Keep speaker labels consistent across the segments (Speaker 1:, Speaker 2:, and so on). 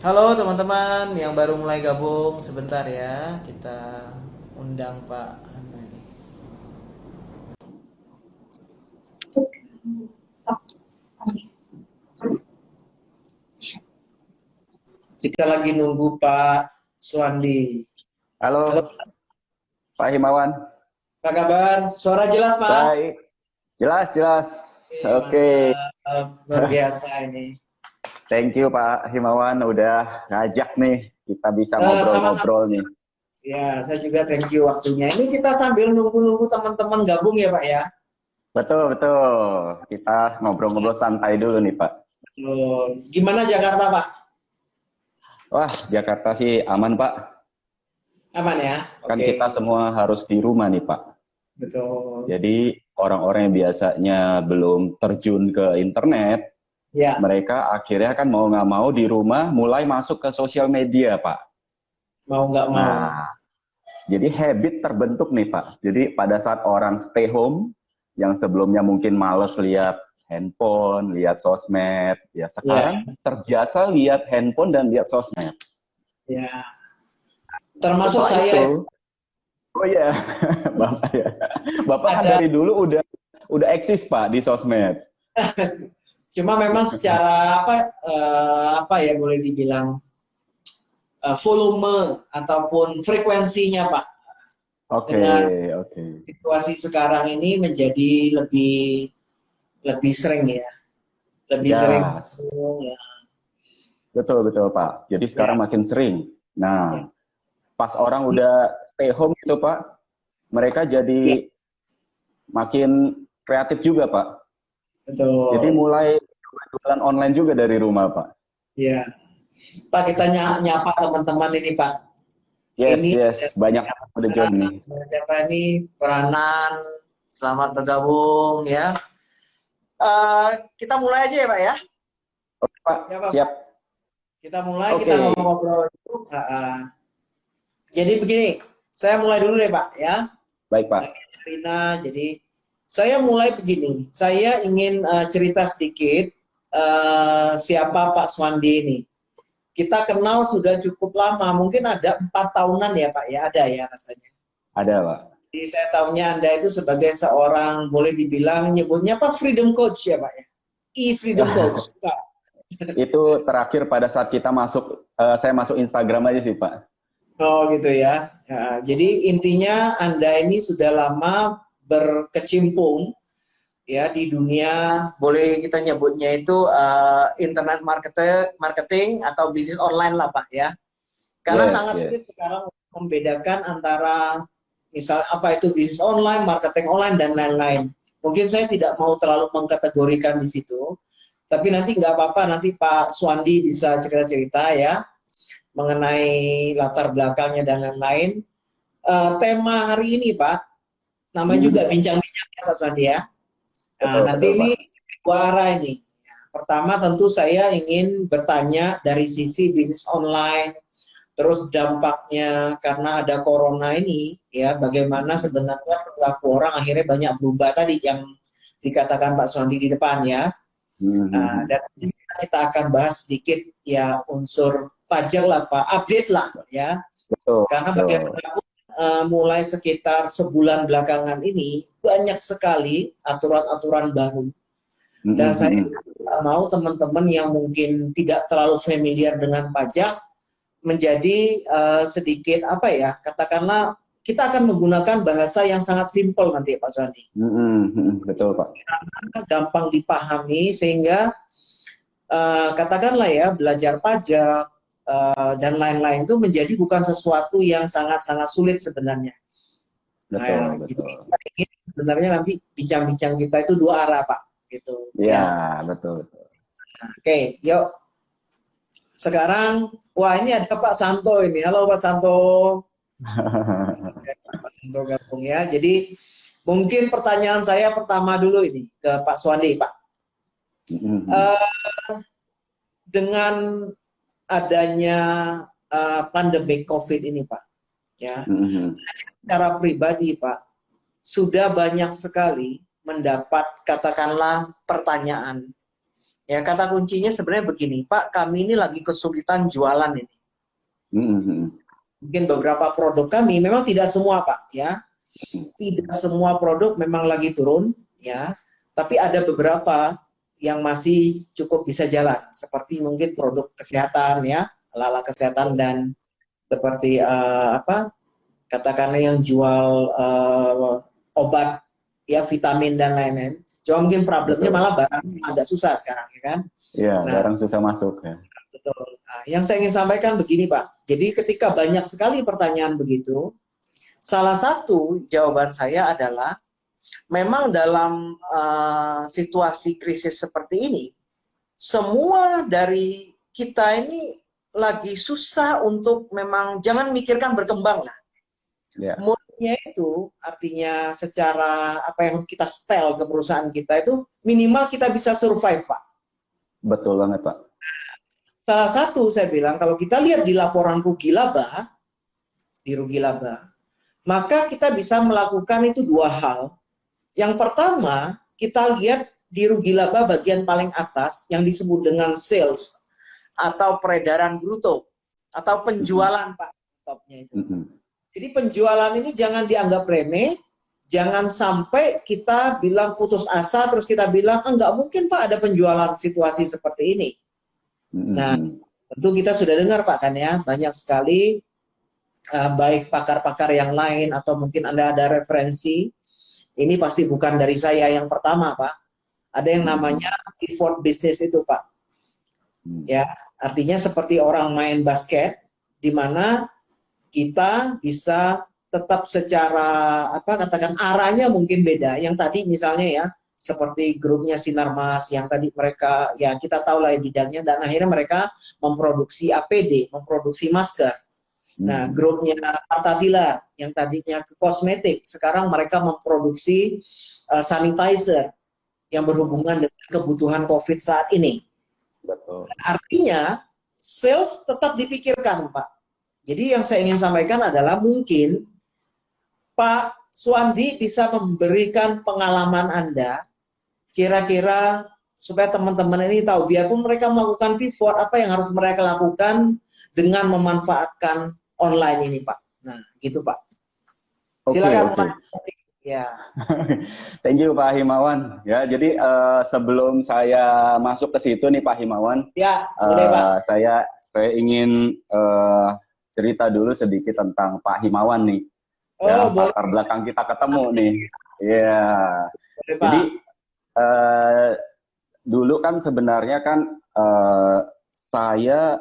Speaker 1: Halo teman-teman yang baru mulai gabung, sebentar ya, kita undang Pak Anu ini. Kita lagi nunggu Pak Suwandi. Halo,
Speaker 2: Halo, Pak Himawan.
Speaker 1: apa kabar? Suara jelas Pak?
Speaker 2: Baik. Jelas, jelas.
Speaker 1: Oke,
Speaker 2: Oke.
Speaker 1: mantap, luar biasa ini.
Speaker 2: Thank you Pak Himawan udah ngajak nih. Kita bisa
Speaker 1: Sama-sama.
Speaker 2: ngobrol-ngobrol nih.
Speaker 1: Ya, saya juga thank you waktunya. Ini kita sambil nunggu-nunggu teman-teman gabung ya Pak ya.
Speaker 2: Betul, betul. Kita ngobrol-ngobrol santai dulu nih Pak.
Speaker 1: Gimana Jakarta Pak?
Speaker 2: Wah, Jakarta sih aman Pak.
Speaker 1: Aman ya?
Speaker 2: Kan
Speaker 1: Oke,
Speaker 2: kita semua harus di rumah nih Pak.
Speaker 1: betul.
Speaker 2: Jadi orang-orang yang biasanya belum terjun ke internet,
Speaker 1: Ya,
Speaker 2: mereka akhirnya kan mau nggak mau di rumah mulai masuk ke sosial media Pak.
Speaker 1: mau nggak mau.
Speaker 2: Nah, jadi habit terbentuk nih Pak. Jadi pada saat orang stay home, yang sebelumnya mungkin males lihat handphone, lihat sosmed, ya
Speaker 1: Ya,
Speaker 2: sekarang terbiasa lihat handphone dan lihat sosmed.
Speaker 1: ya. Termasuk
Speaker 2: Setelah
Speaker 1: saya itu
Speaker 2: itu, oh ya, Bapak ya, Bapak kan
Speaker 1: ada.
Speaker 2: dari dulu udah eksis Pak di sosmed.
Speaker 1: Cuma memang secara apa ya boleh dibilang volume ataupun frekuensinya Pak
Speaker 2: Oke,
Speaker 1: dengan
Speaker 2: oke.
Speaker 1: situasi sekarang ini menjadi lebih lebih sering ya, lebih sering
Speaker 2: Ya,
Speaker 1: ya,
Speaker 2: betul betul Pak. Jadi sekarang
Speaker 1: ya,
Speaker 2: makin sering.
Speaker 1: ya,
Speaker 2: Nah, pas orang udah stay home itu Pak, mereka
Speaker 1: ya,
Speaker 2: jadi makin kreatif juga Pak. Jadi
Speaker 1: betul
Speaker 2: mulai jualan online juga dari rumah, Pak.
Speaker 1: ya Pak, kita nyapa teman-teman ini Pak.
Speaker 2: Yes,
Speaker 1: Ini
Speaker 2: yes. Banyak yang udah join nih.
Speaker 1: siapa ini peranan, selamat bergabung ya. Kita mulai aja ya Pak ya.
Speaker 2: Oke, Pak.
Speaker 1: Ya Pak,
Speaker 2: Siap.
Speaker 1: kita mulai, kita
Speaker 2: Oke.
Speaker 1: ngobrol dulu. Jadi begini, saya mulai dulu deh Pak ya.
Speaker 2: Baik,
Speaker 1: Bagi
Speaker 2: Pak.
Speaker 1: Rina, jadi saya mulai begini. Saya ingin cerita sedikit siapa Pak Swandi ini. Kita kenal sudah cukup lama, mungkin ada 4 tahunan ya Pak ya, ada ya rasanya.
Speaker 2: Ada, Pak.
Speaker 1: Jadi saya tahunya Anda itu sebagai seorang boleh dibilang nyebutnya Pak Freedom Coach ya Pak ya. E-Freedom Coach. Pak.
Speaker 2: Itu terakhir pada saat kita masuk, saya masuk Instagram aja sih, Pak.
Speaker 1: Oh gitu ya. Ya, jadi intinya Anda ini sudah lama berkecimpung ya di dunia, boleh kita nyebutnya itu internet marketing atau bisnis online lah Pak ya. Karena
Speaker 2: Yes,
Speaker 1: sangat sulit
Speaker 2: yes.
Speaker 1: sekarang membedakan antara misal apa itu bisnis online, marketing online dan lain-lain. Mungkin saya tidak mau terlalu mengkategorikan di situ, tapi nanti nggak apa-apa, nanti Pak Swandi bisa cerita-cerita ya mengenai latar belakangnya dan lain-lain. Tema hari ini Pak, namanya juga
Speaker 2: Mhm.
Speaker 1: bincang-bincang ya Pak Swandi ya.
Speaker 2: Betul,
Speaker 1: Nanti
Speaker 2: betul,
Speaker 1: ini
Speaker 2: Pak.
Speaker 1: dua arah ini. Pertama tentu saya ingin bertanya dari sisi bisnis online, terus dampaknya karena ada corona ini, ya bagaimana
Speaker 2: Mhm.
Speaker 1: sebenarnya perilaku orang akhirnya banyak berubah tadi yang dikatakan Pak Suwandi di depan ya.
Speaker 2: Mhm.
Speaker 1: Dan kita akan bahas sedikit ya unsur pajak lah Pak, update lah ya.
Speaker 2: Betul,
Speaker 1: Karena
Speaker 2: betul.
Speaker 1: bagaimanapun mulai sekitar sebulan belakangan ini banyak sekali aturan-aturan baru dan
Speaker 2: Mhm,
Speaker 1: saya
Speaker 2: mhm.
Speaker 1: mau teman-teman yang mungkin tidak terlalu familiar dengan pajak menjadi sedikit apa ya, katakanlah kita akan menggunakan bahasa yang sangat simpel nanti Pak Suwandi.
Speaker 2: Mhm, mhm. Betul, Pak.
Speaker 1: Gampang dipahami sehingga katakanlah ya belajar pajak dan lain-lain itu menjadi bukan sesuatu yang sangat-sangat sulit sebenarnya.
Speaker 2: Betul,
Speaker 1: Nah, jadi
Speaker 2: betul.
Speaker 1: kita ingin sebenarnya nanti bincang-bincang kita itu dua arah Pak, gitu
Speaker 2: Iya,
Speaker 1: ya.
Speaker 2: betul, betul.
Speaker 1: Oke, yuk sekarang, wah ini ada Pak Santo ini. Halo Pak Santo. Pak Santo gabung ya. Jadi mungkin pertanyaan saya pertama dulu ini ke Pak Swandi, Pak.
Speaker 2: Mhm, mhm.
Speaker 1: Eh, dengan adanya pandemi COVID ini, Pak, ya,
Speaker 2: Mhm.
Speaker 1: secara pribadi, Pak, sudah banyak sekali mendapat katakanlah pertanyaan Ya, kata kuncinya sebenarnya begini, Pak, kami ini lagi kesulitan jualan ini.
Speaker 2: Hmm.
Speaker 1: Mungkin beberapa produk kami, memang tidak semua, Pak, ya. Tidak semua produk memang lagi turun, ya. Tapi ada beberapa yang masih cukup bisa jalan, seperti mungkin produk kesehatan, ya, ala-ala kesehatan dan seperti apa? Katakanlah yang jual obat, ya, vitamin dan lain-lain. Cuma mungkin problemnya
Speaker 2: Betul.
Speaker 1: malah barang agak susah sekarang, ya kan?
Speaker 2: Iya,
Speaker 1: Nah,
Speaker 2: barang susah masuk ya.
Speaker 1: betul. Nah, yang saya ingin sampaikan begini, Pak. Jadi ketika banyak sekali pertanyaan begitu, salah satu jawaban saya adalah memang dalam situasi krisis seperti ini, semua dari kita ini lagi susah untuk memang jangan mikirkan berkembang lah.
Speaker 2: Ya,
Speaker 1: Moodnya itu artinya secara apa yang kita setel ke perusahaan kita itu minimal kita bisa survive, Pak.
Speaker 2: betul banget Pak.
Speaker 1: Salah satu saya bilang kalau kita lihat di laporan rugi laba, di rugi laba, maka kita bisa melakukan itu dua hal. Yang pertama, kita lihat di rugi laba bagian paling atas yang disebut dengan sales atau peredaran bruto atau penjualan, Pak, topnya itu. Jadi penjualan ini jangan dianggap remeh, jangan sampai kita bilang putus asa terus kita bilang enggak mungkin Pak ada penjualan situasi seperti ini. Nah, tentu kita sudah dengar Pak kan ya, banyak sekali baik pakar-pakar yang lain atau mungkin Anda ada referensi. Ini pasti bukan dari saya yang pertama, Pak. Ada yang namanya pivot business itu, Pak. Ya, artinya seperti orang main basket di mana kita bisa tetap secara apa katakan arahnya mungkin beda. Yang tadi misalnya ya, seperti grupnya Sinarmas yang tadi mereka ya kita tahu lah bidangnya dan akhirnya mereka memproduksi APD, memproduksi masker. Nah, grupnya Parta Tilar yang tadinya ke kosmetik, sekarang mereka memproduksi sanitizer yang berhubungan dengan kebutuhan COVID saat ini.
Speaker 2: Betul.
Speaker 1: Artinya, sales tetap dipikirkan, Pak. Jadi yang saya ingin sampaikan adalah mungkin Pak Suwandi bisa memberikan pengalaman Anda kira-kira supaya teman-teman ini tahu, biarpun mereka melakukan pivot, apa yang harus mereka lakukan dengan memanfaatkan online ini, Pak. Nah, gitu, Pak. Silakan, Pak. Ya.
Speaker 2: Thank you Pak Himawan. Ya, jadi sebelum saya masuk ke situ nih Pak Himawan,
Speaker 1: ya, boleh, Pak.
Speaker 2: Saya ingin cerita dulu sedikit tentang Pak Himawan nih.
Speaker 1: Oh, boleh.
Speaker 2: Latar belakang kita ketemu nih. Iya.
Speaker 1: Boleh, Pak.
Speaker 2: Jadi dulu kan sebenarnya kan saya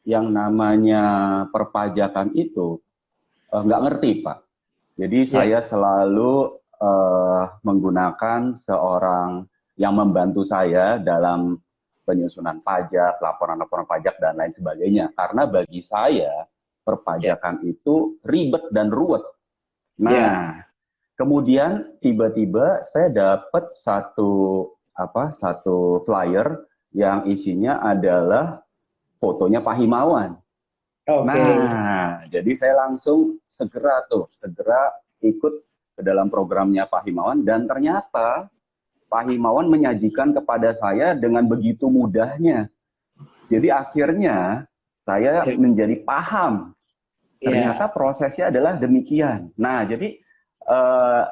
Speaker 2: yang namanya perpajakan itu nggak ngerti Pak. Jadi saya selalu menggunakan seorang yang membantu saya dalam penyusunan pajak, laporan-laporan pajak dan lain sebagainya. Karena bagi saya perpajakan itu ribet dan ruwet. Nah, kemudian tiba-tiba saya dapat satu flyer yang isinya adalah fotonya Pak Himawan. Nah, jadi saya langsung segera ikut ke dalam programnya Pak Himawan dan ternyata Pak Himawan menyajikan kepada saya dengan begitu mudahnya. Jadi akhirnya saya menjadi paham. Ternyata prosesnya adalah demikian. Nah, jadi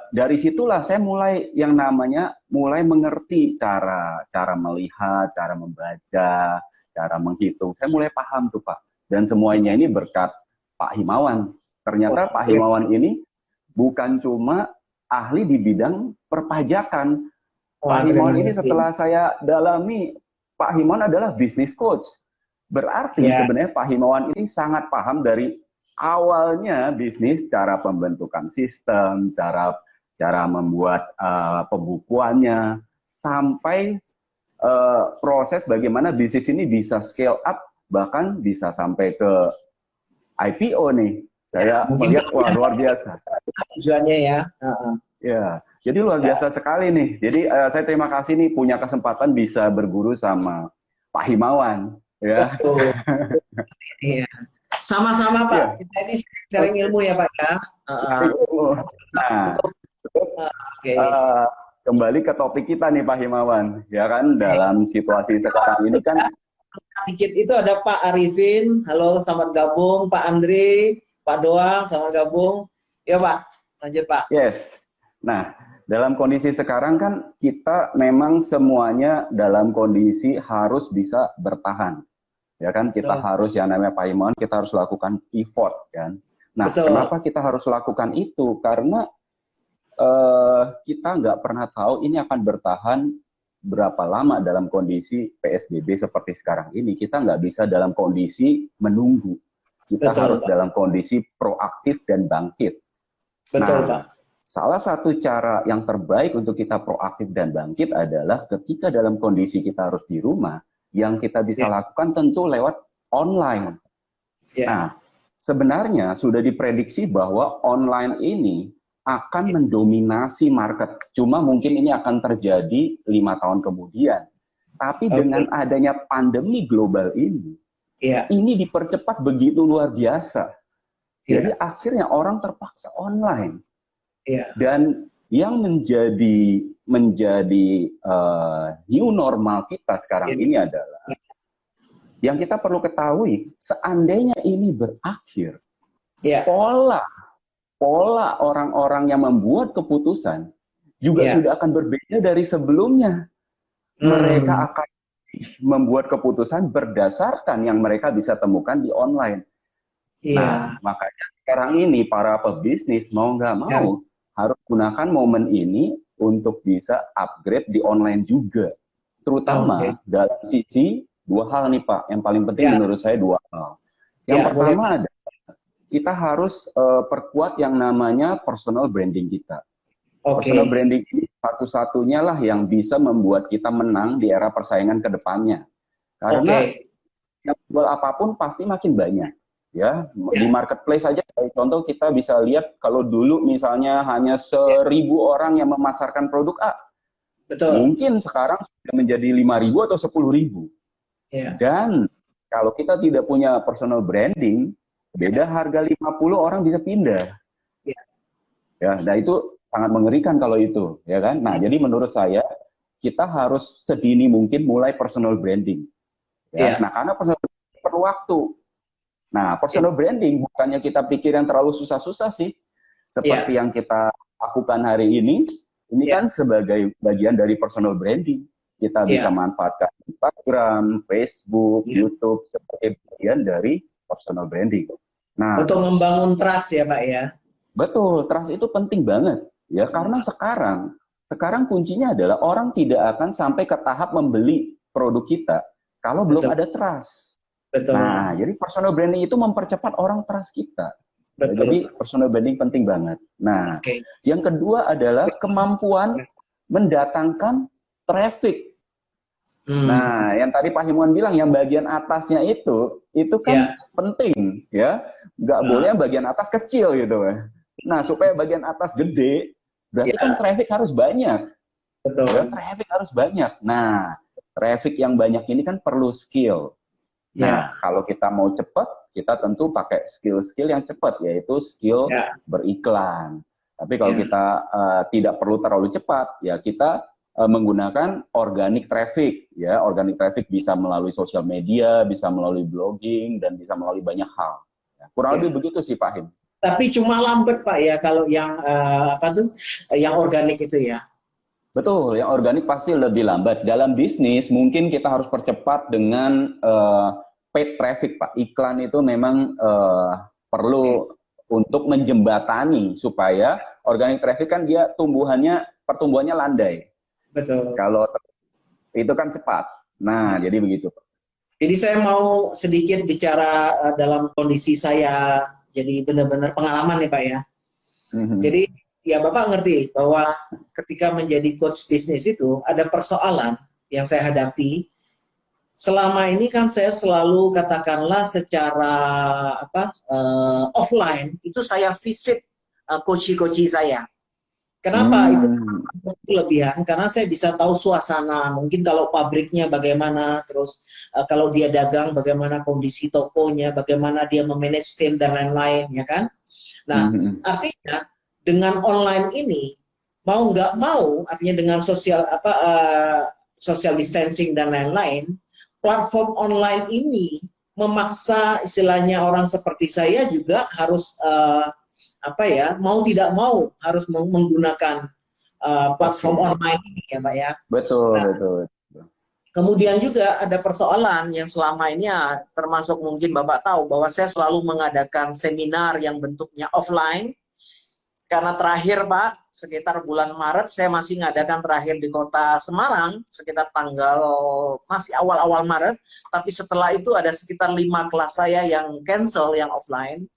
Speaker 2: dari situlah saya mulai mengerti cara melihat, cara membaca, cara menghitung. Saya mulai paham tuh Pak. Dan semuanya ini berkat Pak Himawan. Ternyata Pak Himawan ini bukan cuma ahli di bidang perpajakan. Pak Himawan ini setelah saya dalami, Pak Himawan adalah business coach. Berarti sebenarnya Pak Himawan ini sangat paham dari awalnya bisnis, cara pembentukan sistem, cara membuat pembukuannya, sampai proses bagaimana bisnis ini bisa scale up, bahkan bisa sampai ke IPO nih. Saya melihat, wah luar biasa.
Speaker 1: Tujuannya ya.
Speaker 2: Ya, jadi luar biasa sekali nih. Jadi saya terima kasih nih punya kesempatan bisa berguru sama Pak Himawan. Ya.
Speaker 1: Iya. Sama-sama Pak. Kita ini sharing ilmu ya Pak ya.
Speaker 2: Nah, kembali ke topik kita nih Pak Himawan, ya kan dalam situasi sekarang ini kan.
Speaker 1: Sedikit itu ada Pak Arifin, halo selamat gabung, Pak Andri, Pak Doang, selamat gabung. Ya Pak, lanjut Pak.
Speaker 2: Yes. Nah, dalam kondisi sekarang kan kita memang semuanya dalam kondisi harus bisa bertahan. Ya kan, kita harus, yang namanya Pak Himawan, kita harus lakukan pivot kan. Nah, kenapa kita harus lakukan itu? Karena kita nggak pernah tahu ini akan bertahan berapa lama dalam kondisi PSBB seperti sekarang ini. Kita nggak bisa dalam kondisi menunggu. Kita harus dalam kondisi proaktif dan bangkit.
Speaker 1: Betul, Pak.
Speaker 2: Salah satu cara yang terbaik untuk kita proaktif dan bangkit adalah ketika dalam kondisi kita harus di rumah, yang kita bisa lakukan tentu lewat online. Nah, sebenarnya sudah diprediksi bahwa online ini akan mendominasi market. Cuma mungkin ini akan terjadi 5 tahun kemudian. Tapi dengan adanya pandemi global ini dipercepat begitu luar biasa. Jadi akhirnya orang terpaksa online. Dan yang menjadi new normal kita sekarang ini adalah yang kita perlu ketahui, seandainya ini berakhir, pola orang-orang yang membuat keputusan juga sudah akan berbeda dari sebelumnya. Mereka akan membuat keputusan berdasarkan yang mereka bisa temukan di online. Nah, makanya sekarang ini para pebisnis mau nggak mau harus gunakan momen ini untuk bisa upgrade di online juga. Terutama dalam sisi 2 hal nih Pak, yang paling penting menurut saya 2 hal. Yang pertama adalah kita harus perkuat yang namanya personal branding kita. Personal branding ini satu-satunya lah yang bisa membuat kita menang di era persaingan ke depannya. Karena yang jual apapun pasti makin banyak. Ya, di marketplace saja, contoh kita bisa lihat kalau dulu misalnya hanya 1.000 orang yang memasarkan produk A. Mungkin sekarang sudah menjadi 5.000 atau 10.000. Dan kalau kita tidak punya personal branding, beda harga 50 orang bisa pindah. Nah itu sangat mengerikan kalau itu, ya kan? Nah, jadi menurut saya kita harus sedini mungkin mulai personal branding. Nah, karena personal branding perlu waktu. Nah, personal branding bukannya kita pikir yang terlalu susah-susah sih. Seperti yang kita lakukan hari ini kan sebagai bagian dari personal branding. Kita bisa manfaatkan Instagram, Facebook, YouTube sebagai bagian dari personal branding. Nah,
Speaker 1: untuk membangun trust ya Pak ya.
Speaker 2: Betul, trust itu penting banget ya, karena sekarang kuncinya adalah orang tidak akan sampai ke tahap membeli produk kita kalau belum ada trust. Nah, jadi personal branding itu mempercepat orang trust kita. Jadi personal branding penting banget. Nah, yang kedua adalah kemampuan mendatangkan traffic. Nah, yang tadi Pak Himawan bilang yang bagian atasnya itu kan penting ya, nggak boleh yang bagian atas kecil gitu. Nah, supaya bagian atas gede, berarti kan traffic harus banyak. Traffic harus banyak. Nah, traffic yang banyak ini kan perlu skill. Nah, kalau kita mau cepat, kita tentu pakai skill-skill yang cepat, yaitu skill beriklan. Tapi kalau kita tidak perlu terlalu cepat, ya kita menggunakan organic traffic. Ya, organic traffic bisa melalui sosial media, bisa melalui blogging, dan bisa melalui banyak hal. Kurang lebih begitu sih Pak Him.
Speaker 1: Tapi cuma lambat Pak ya kalau yang yang organik itu ya.
Speaker 2: Betul, yang organik pasti lebih lambat. Dalam bisnis mungkin kita harus percepat dengan paid traffic Pak. Iklan itu memang perlu untuk menjembatani supaya organic traffic kan dia pertumbuhannya landai.
Speaker 1: Betul.
Speaker 2: Kalau itu kan cepat. Nah, jadi begitu.
Speaker 1: Jadi saya mau sedikit bicara dalam kondisi saya. Jadi benar-benar pengalaman nih Pak ya. Jadi ya Bapak ngerti bahwa ketika menjadi coach bisnis itu ada persoalan yang saya hadapi. Selama ini kan saya selalu katakanlah secara offline itu saya visit coach-coach saya. Kenapa itu kelebihan? Karena saya bisa tahu suasana. Mungkin kalau pabriknya bagaimana, terus kalau dia dagang bagaimana kondisi tokonya, bagaimana dia memanage tim dan lain-lain, ya kan? Nah, artinya dengan online ini mau nggak mau, artinya dengan social distancing dan lain-lain, platform online ini memaksa istilahnya orang seperti saya juga harus mau tidak mau harus menggunakan platform online ini ya Pak ya.
Speaker 2: Betul,
Speaker 1: Nah,
Speaker 2: betul.
Speaker 1: kemudian juga ada persoalan yang selama ini ya, termasuk mungkin Bapak tahu bahwa saya selalu mengadakan seminar yang bentuknya offline. Karena terakhir Pak, sekitar bulan Maret saya masih mengadakan terakhir di kota Semarang, sekitar tanggal masih awal-awal Maret, tapi setelah itu ada sekitar 5 kelas saya yang cancel, yang offline.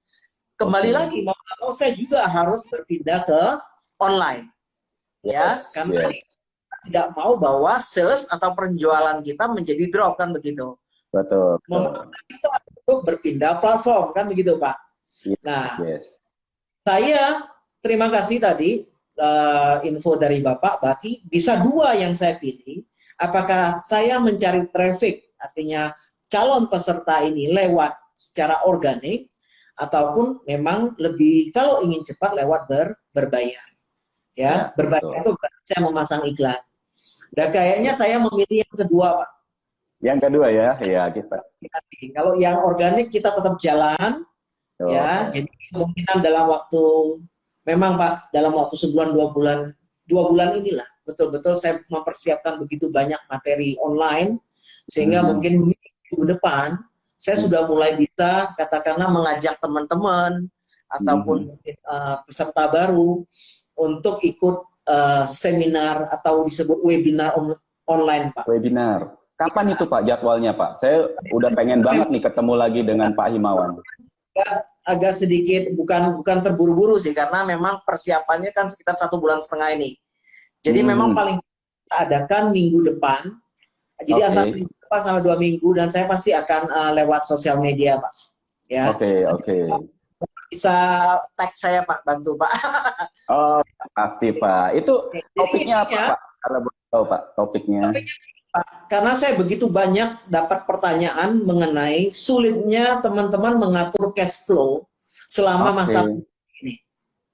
Speaker 1: Kembali lagi, mau nggak mau saya juga harus berpindah ke online. Ya, karena tidak mau bahwa sales atau penjualan kita menjadi drop, kan begitu.
Speaker 2: Betul.
Speaker 1: Memaksa kita untuk berpindah platform, kan begitu Pak. Nah, saya terima kasih tadi info dari Bapak, berarti bisa 2 yang saya pilih. Apakah saya mencari traffic, artinya calon peserta ini lewat secara organik, ataupun memang lebih kalau ingin cepat lewat berbayar. Ya, berbayar itu berarti saya memasang iklan. Dan kayaknya saya memilih yang kedua, Pak.
Speaker 2: Yang kedua ya, kita.
Speaker 1: Kalau yang organik kita tetap jalan, ya. Jadi kemungkinan dalam waktu, memang Pak, dalam waktu sebulan 2 bulan inilah, betul-betul saya mempersiapkan begitu banyak materi online, sehingga mungkin minggu depan saya sudah mulai bisa katakanlah mengajak teman-teman ataupun peserta baru untuk ikut seminar atau disebut webinar online, Pak.
Speaker 2: Webinar. Kapan itu Pak jadwalnya Pak? Saya udah pengen banget nih ketemu lagi dengan Pak Himawan.
Speaker 1: Agak sedikit bukan terburu-buru sih, karena memang persiapannya kan sekitar 1,5 bulan ini. Jadi memang paling kita adakan minggu depan. Jadi antara minggu depan sama 2 minggu, dan saya pasti akan lewat sosial media Pak. Ya.
Speaker 2: Oke.
Speaker 1: Bisa tag saya Pak, bantu Pak.
Speaker 2: Oh pasti Pak. Itu topiknya apa Pak? Kalau boleh tahu Pak topiknya.
Speaker 1: Karena saya begitu banyak dapat pertanyaan mengenai sulitnya teman-teman mengatur cash flow selama masa ini.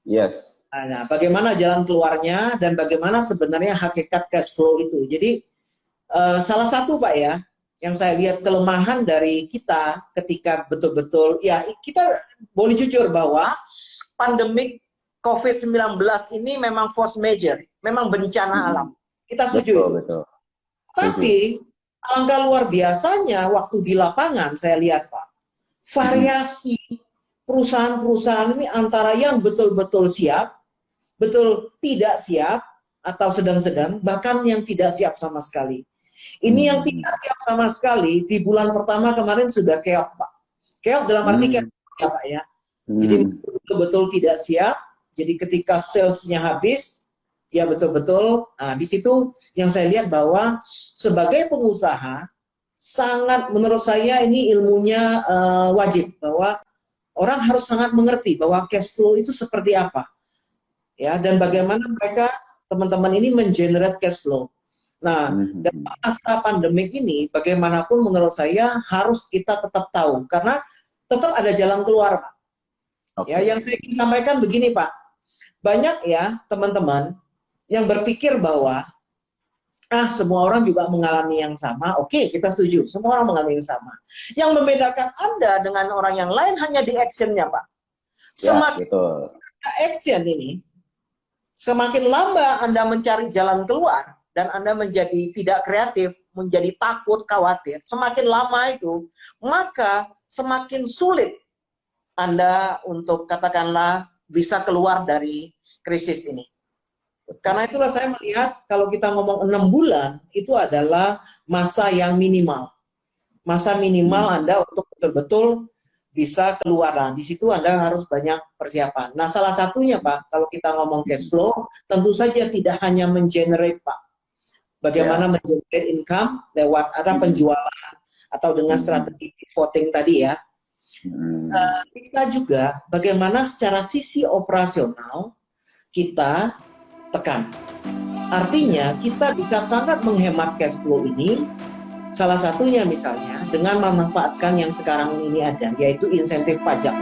Speaker 2: Yes.
Speaker 1: Nah, bagaimana jalan keluarnya dan bagaimana sebenarnya hakikat cash flow itu. Jadi salah satu Pak ya, yang saya lihat kelemahan dari kita ketika betul-betul, ya kita boleh jujur bahwa pandemik COVID-19 ini memang force major, memang bencana alam. Kita setuju.
Speaker 2: Betul.
Speaker 1: Tapi alangkah luar biasanya waktu di lapangan saya lihat Pak, variasi perusahaan-perusahaan ini antara yang betul-betul siap, betul tidak siap, atau sedang-sedang, bahkan yang tidak siap sama sekali. Ini yang tidak siap sama sekali di bulan pertama kemarin sudah keok Pak. Keok dalam arti keok ya Pak ya. Jadi betul-betul tidak siap. Jadi ketika salesnya habis, ya betul-betul, di situ yang saya lihat bahwa sebagai pengusaha, sangat menurut saya ini ilmunya wajib, bahwa orang harus sangat mengerti bahwa cash flow itu seperti apa. Ya, dan bagaimana mereka, teman-teman ini mengenerate cash flow. Nah, dalam masa pandemik ini, bagaimanapun menurut saya harus kita tetap tahu, karena tetap ada jalan keluar Pak. Ya, yang saya ingin sampaikan begini Pak, banyak ya teman-teman yang berpikir bahwa semua orang juga mengalami yang sama. Oke, kita setuju, semua orang mengalami yang sama. Yang membedakan Anda dengan orang yang lain hanya di actionnya Pak. Semakin action ini, semakin lama Anda mencari jalan keluar dan Anda menjadi tidak kreatif, menjadi takut, khawatir, semakin lama itu, maka semakin sulit Anda untuk katakanlah bisa keluar dari krisis ini. Karena itulah saya melihat kalau kita ngomong 6 bulan itu adalah masa yang minimal. Masa minimal Anda untuk betul-betul bisa keluar. Nah, di situ Anda harus banyak persiapan. Nah, salah satunya Pak, kalau kita ngomong cash flow, tentu saja tidak hanya mengenerate Pak. Bagaimana mengenerate income lewat penjualan atau dengan strategi pivoting tadi ya. Kita juga bagaimana secara sisi operasional kita tekan. Artinya kita bisa sangat menghemat cash flow ini, salah satunya misalnya dengan memanfaatkan yang sekarang ini ada, yaitu insentif pajak.